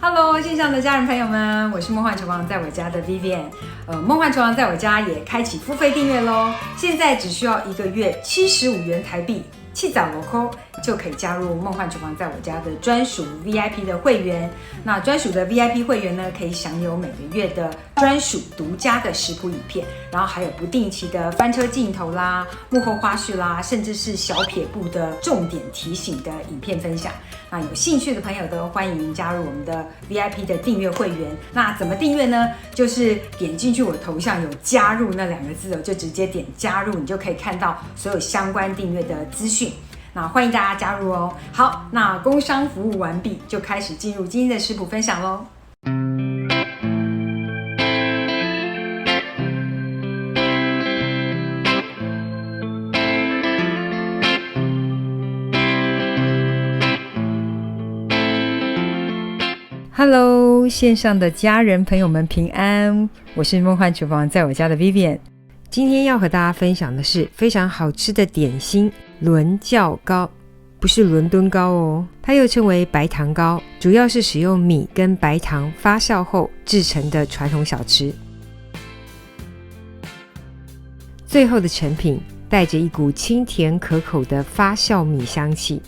Hello， 线上的家人朋友们，我是梦幻厨房在我家的 Vivian。梦幻厨房在我家也开启付费订阅咯，现在只需要1个月75元台币，7早罗扣就可以加入梦幻厨房在我家的专属 VIP 的会员。那专属的 VIP 会员呢，可以享有每个月的专属独家的食谱影片，然后还有不定期的翻车镜头啦、幕后花絮啦，甚至是小撇步的重点提醒的影片分享。那有兴趣的朋友都欢迎加入我们的 VIP 的订阅会员。那怎么订阅呢？就是点进去我头像有加入那2个字就直接点加入，你就可以看到所有相关订阅的资讯。那欢迎大家加入哦。好，那工商服务完毕，就开始进入今天的食谱分享咯。Hello， 线上的家人朋友们平安，我是梦幻厨房在我家的 Vivian。今天要和大家分享的是非常好吃的点心伦教糕，不是伦敦糕哦，它又称为白糖糕，主要是使用米跟白糖发酵后制成的传统小吃。最后的成品带着一股清甜可口的发酵米香气。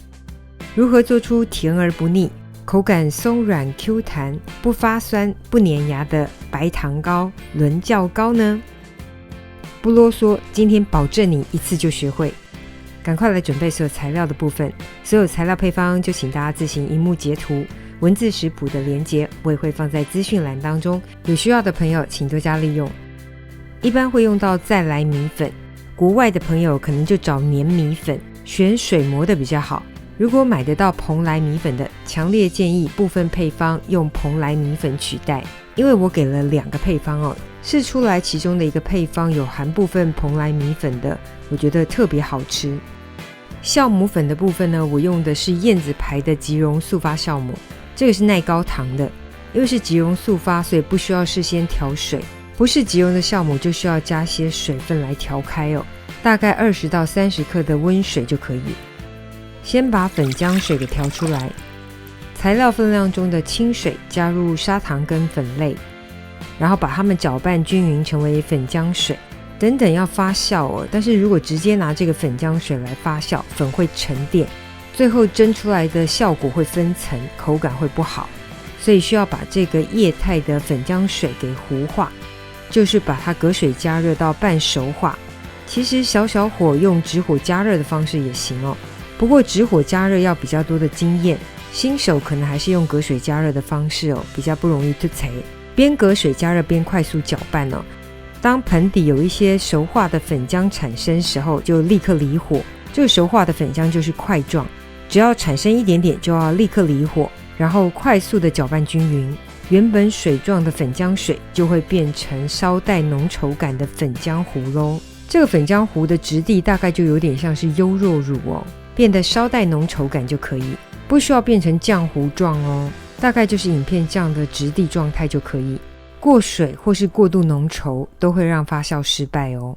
如何做出甜而不腻，口感松软 Q 弹，不发酸不粘牙的白糖糕伦教糕呢？不啰嗦，今天保证你一次就学会。赶快来准备所有材料的部分，所有材料配方就请大家自行萤幕截图，文字食谱的连结我也会放在资讯栏当中，有需要的朋友请多加利用。一般会用到再来米粉，国外的朋友可能就找黏米粉，选水磨的比较好。如果买得到蓬莱米粉的，强烈建议部分配方用蓬莱米粉取代，因为我给了2个配方哦，试出来其中的一个配方有含部分蓬莱米粉的，我觉得特别好吃。酵母粉的部分呢，我用的是燕子牌的即溶速发酵母，这个是耐高糖的，因为是即溶速发，所以不需要事先调水，不是即溶的酵母就需要加些水分来调开哦，大概20到30克的温水就可以。先把粉浆水给调出来，材料分量中的清水加入砂糖跟粉类，然后把它们搅拌均匀成为粉浆水。等等要发酵哦，但是如果直接拿这个粉浆水来发酵，粉会沉淀，最后蒸出来的效果会分层，口感会不好，所以需要把这个液态的粉浆水给糊化，就是把它隔水加热到半熟化。其实小小火用直火加热的方式也行哦，不过直火加热要比较多的经验，新手可能还是用隔水加热的方式哦，比较不容易凸槌。边隔水加热边快速搅拌哦，当盆底有一些熟化的粉浆产生时候，就立刻离火。这个熟化的粉浆就是块状，只要产生一点点就要立刻离火，然后快速的搅拌均匀，原本水状的粉浆水就会变成稍带浓稠感的粉浆糊咯。这个粉浆糊的质地大概就有点像是优酪乳哦，变得稍带浓稠感就可以，不需要变成浆糊状哦，大概就是影片这样的质地状态就可以。过水或是过度浓稠都会让发酵失败哦，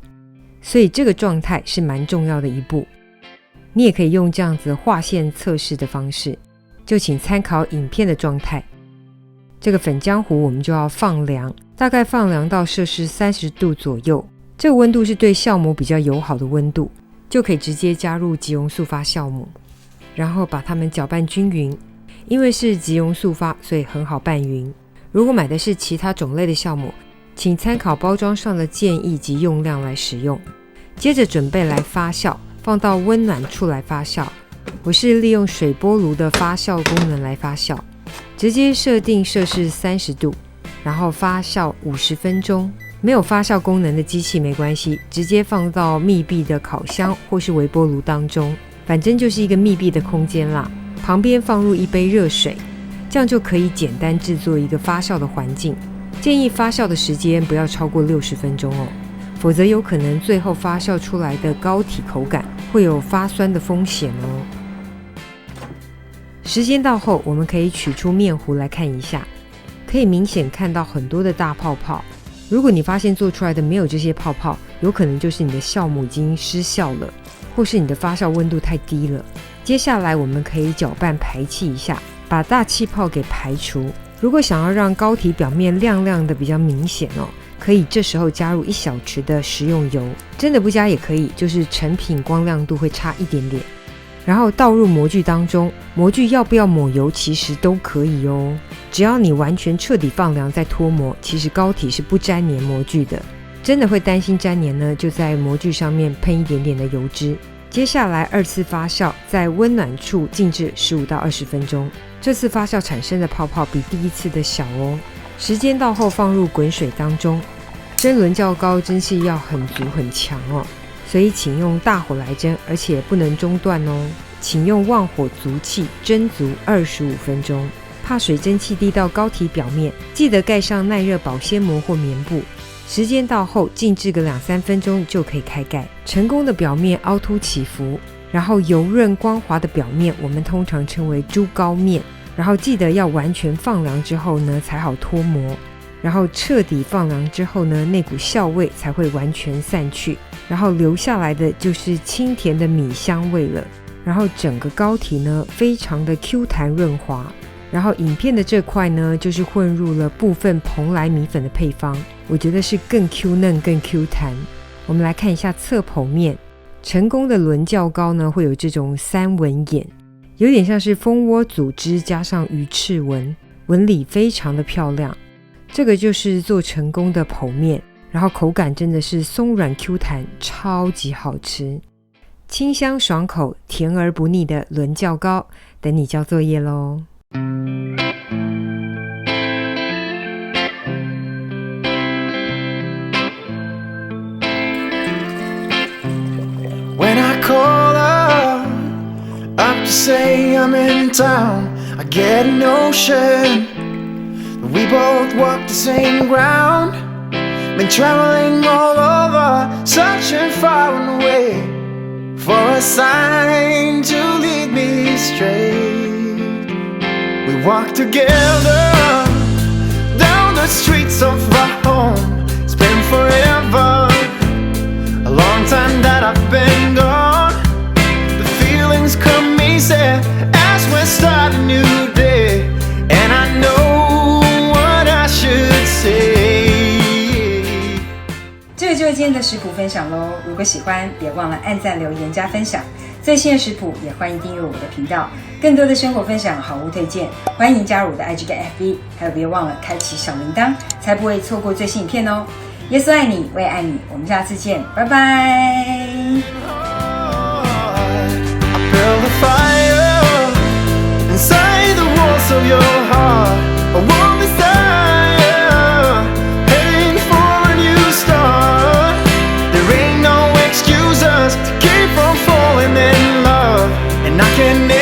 所以这个状态是蛮重要的一步。你也可以用这样子划线测试的方式，就请参考影片的状态。这个粉浆糊我们就要放凉，大概放凉到摄氏30度左右，这个温度是对酵母比较友好的温度，就可以直接加入即溶速发酵母，然后把它们搅拌均匀。因为是即溶速发，所以很好拌匀。如果买的是其他种类的酵母，请参考包装上的建议及用量来使用。接着准备来发酵，放到温暖处来发酵。我是利用水波炉的发酵功能来发酵，直接设定摄氏30度，然后发酵50分钟。没有发酵功能的机器没关系，直接放到密闭的烤箱或是微波炉当中，反正就是一个密闭的空间啦。旁边放入1杯热水，这样就可以简单制作一个发酵的环境。建议发酵的时间不要超过60分钟哦，否则有可能最后发酵出来的膏体口感会有发酸的风险哦。时间到后，我们可以取出面糊来看一下，可以明显看到很多的大泡泡。如果你发现做出来的没有这些泡泡，有可能就是你的酵母已经失效了，或是你的发酵温度太低了。接下来我们可以搅拌排气一下，把大气泡给排除，如果想要让膏体表面亮亮的比较明显可以这时候加入1小匙的食用油，真的不加也可以，就是成品光亮度会差一点点。然后倒入模具当中，模具要不要抹油其实都可以只要你完全彻底放凉再脱模，其实膏体是不沾黏模具的。真的会担心沾黏呢，就在模具上面喷一点点的油脂。接下来2次发酵，在温暖处静置15到20分钟。这次发酵产生的泡泡比第1次的小时间到后放入滚水当中。蒸轮酵膏蒸汽要很足很强所以请用大火来蒸，而且不能中断请用旺火足气蒸足25分钟，怕水蒸气滴到膏体表面，记得盖上耐热保鲜膜或棉布。时间到后静置个2-3分钟就可以开盖。成功的表面凹凸起伏，然后油润光滑的表面我们通常称为猪膏面。然后记得要完全放凉之后呢才好脱模，然后彻底放凉之后呢，那股酵味才会完全散去，然后留下来的就是清甜的米香味了。然后整个膏体呢非常的 Q 弹润滑。然后影片的这块呢就是混入了部分蓬莱米粉的配方，我觉得是更 Q 嫩更 Q 弹。我们来看一下侧剖面，成功的轮酵膏呢会有这种3纹眼，有点像是蜂窝组织加上鱼翅纹，纹理非常的漂亮。这个就是做成功的剖面，然后口感真的是松软 Q 弹，超级好吃，清香爽口，甜而不腻的轮酵膏，等你交作业咯。When I call up to say I'm in town, I get a notion we both walk the same ground. Been traveling all over, searching far and away for a sign to lead me straight. We walk together down the streets of our home. It's been forever, a long time that I've been gone. The feelings come easy as we start a new day, and I know what I should say. 这个就是今天的食谱分享咯，如果喜欢别忘了按赞留言加分享。最新的食谱也欢迎订阅我的频道，更多的生活分享好物推荐，欢迎加入我的 IG 跟 FB， 还有别忘了开启小铃铛，才不会错过最新影片哦。耶稣爱你，我也爱你，我们下次见，拜拜。I can